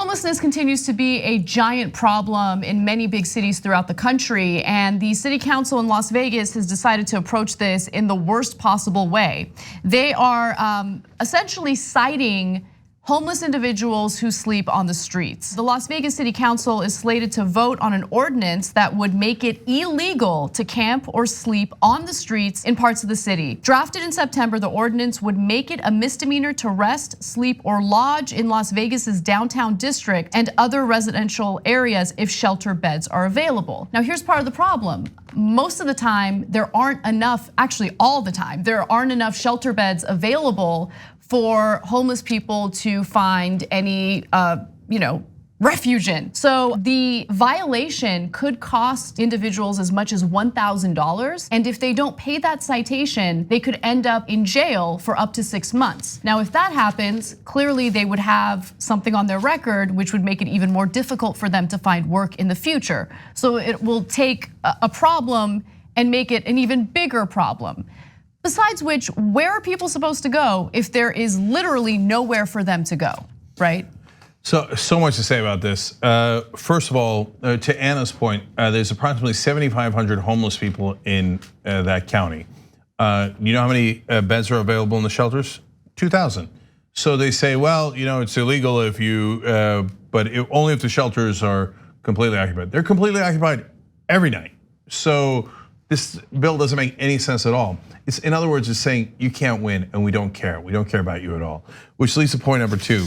Homelessness continues to be a giant problem in many big cities throughout the country, and the city council in Las Vegas has decided to approach this in the worst possible way. They are essentially citing homeless individuals who sleep on the streets. The Las Vegas City Council is slated to vote on an ordinance that would make it illegal to camp or sleep on the streets in parts of the city. Drafted in September, the ordinance would make it a misdemeanor to rest, sleep, or lodge in Las Vegas's downtown district and other residential areas if shelter beds are available. Now, here's part of the problem. Most of the time, there aren't enough, actually all the time, there aren't enough shelter beds available for homeless people to find any, refuge in. So the violation could cost individuals as much as $1,000. And if they don't pay that citation, they could end up in jail for up to 6 months. Now, if that happens, clearly they would have something on their record, which would make it even more difficult for them to find work in the future. So it will take a problem and make it an even bigger problem. Besides which, where are people supposed to go if there is literally nowhere for them to go, right? So much to say about this. First of all, to Anna's point, there's approximately 7,500 homeless people in that county. You know how many beds are available in the shelters? 2,000. So they say, well, it's illegal if you, but only if the shelters are completely occupied. They're completely occupied every night. So this bill doesn't make any sense at all. In other words, it's saying you can't win and we don't care. We don't care about you at all. Which leads to point number 2.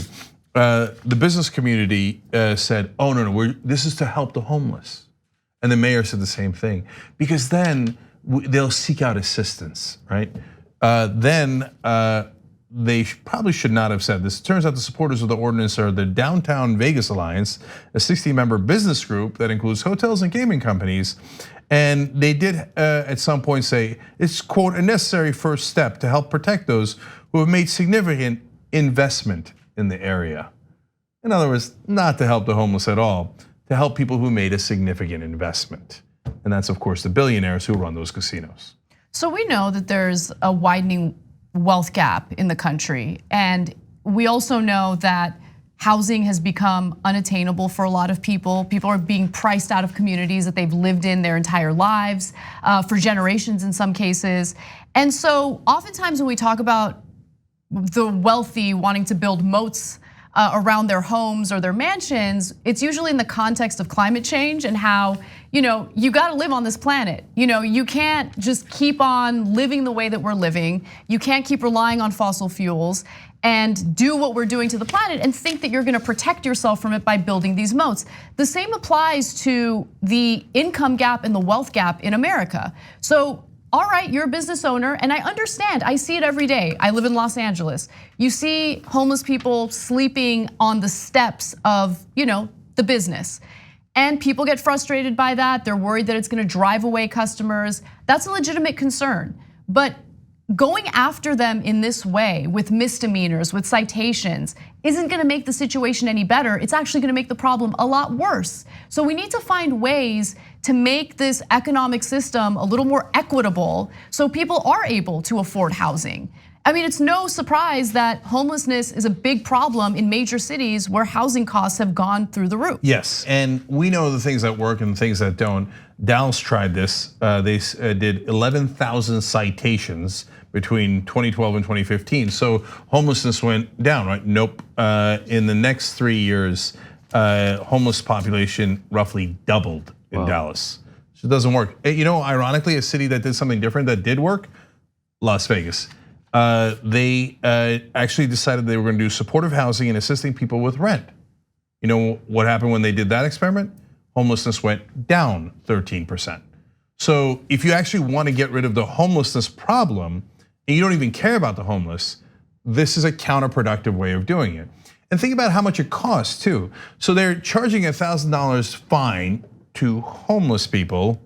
The business community said, oh no, this is to help the homeless. And the mayor said the same thing. Because then they'll seek out assistance, right? They probably should not have said this. It turns out the supporters of the ordinance are the Downtown Vegas Alliance, a 60-member business group that includes hotels and gaming companies. And they did at some point say it's, quote, a necessary first step to help protect those who have made significant investment in the area. In other words, not to help the homeless at all, to help people who made a significant investment. And that's, of course, the billionaires who run those casinos. So we know that there's a widening wealth gap in the country. And we also know that housing has become unattainable for a lot of people. People are being priced out of communities that they've lived in their entire lives, for generations in some cases. And so oftentimes when we talk about the wealthy wanting to build moats around their homes or their mansions, it's usually in the context of climate change and how, you gotta live on this planet. You can't just keep on living the way that we're living. You can't keep relying on fossil fuels and do what we're doing to the planet and think that you're gonna protect yourself from it by building these moats. The same applies to the income gap and the wealth gap in America. So, all right, you're a business owner, and I understand, I see it every day. I live in Los Angeles. You see homeless people sleeping on the steps of, the business. And people get frustrated by that. They're worried that it's gonna drive away customers. That's a legitimate concern. But going after them in this way with misdemeanors, with citations, isn't gonna make the situation any better. It's actually gonna make the problem a lot worse. So we need to find ways to make this economic system a little more equitable so people are able to afford housing. I mean, it's no surprise that homelessness is a big problem in major cities where housing costs have gone through the roof. Yes, and we know the things that work and the things that don't. Dallas tried this. They did 11,000 citations between 2012 and 2015. So homelessness went down, right? Nope. In the next 3 years, homeless population roughly doubled in Dallas. So it doesn't work. Ironically, a city that did something different that did work, Las Vegas. They actually decided they were going to do supportive housing and assisting people with rent. You know what happened when they did that experiment? Homelessness went down 13%. So if you actually want to get rid of the homelessness problem, and you don't even care about the homeless, this is a counterproductive way of doing it. And think about how much it costs too. So they're charging $1,000 fine to homeless people.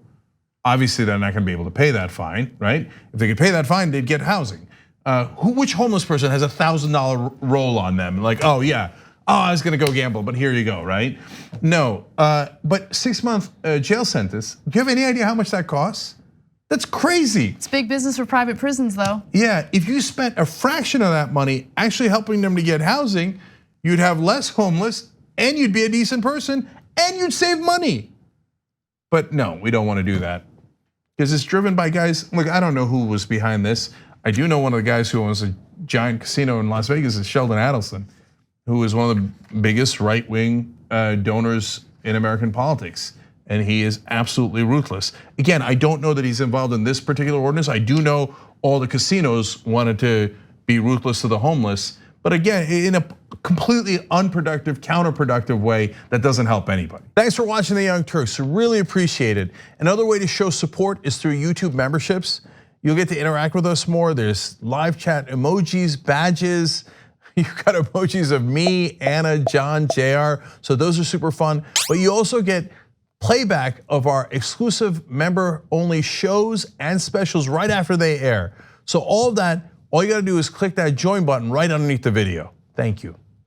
Obviously, they're not going to be able to pay that fine, right? If they could pay that fine, they'd get housing. Which homeless person has $1,000 roll on them? Like, oh yeah, I was gonna go gamble, but here you go, right? No, but 6-month jail sentence. Do you have any idea how much that costs? That's crazy. It's big business for private prisons, though. Yeah, if you spent a fraction of that money actually helping them to get housing, you'd have less homeless and you'd be a decent person, and you'd save money. But no, we don't want to do that. Because it's driven by guys, look, I don't know who was behind this. I do know one of the guys who owns a giant casino in Las Vegas is Sheldon Adelson, who is one of the biggest right-wing donors in American politics. And he is absolutely ruthless. Again, I don't know that he's involved in this particular ordinance. I do know all the casinos wanted to be ruthless to the homeless, but again, in a completely unproductive, counterproductive way that doesn't help anybody. Thanks for watching The Young Turks, really appreciate it. Another way to show support is through YouTube memberships. You'll get to interact with us more. There's live chat emojis, badges. You've got emojis of me, Anna, John, JR, so those are super fun. But you also get playback of our exclusive member-only shows and specials right after they air. So all of that, all you gotta do is click that join button right underneath the video. Thank you.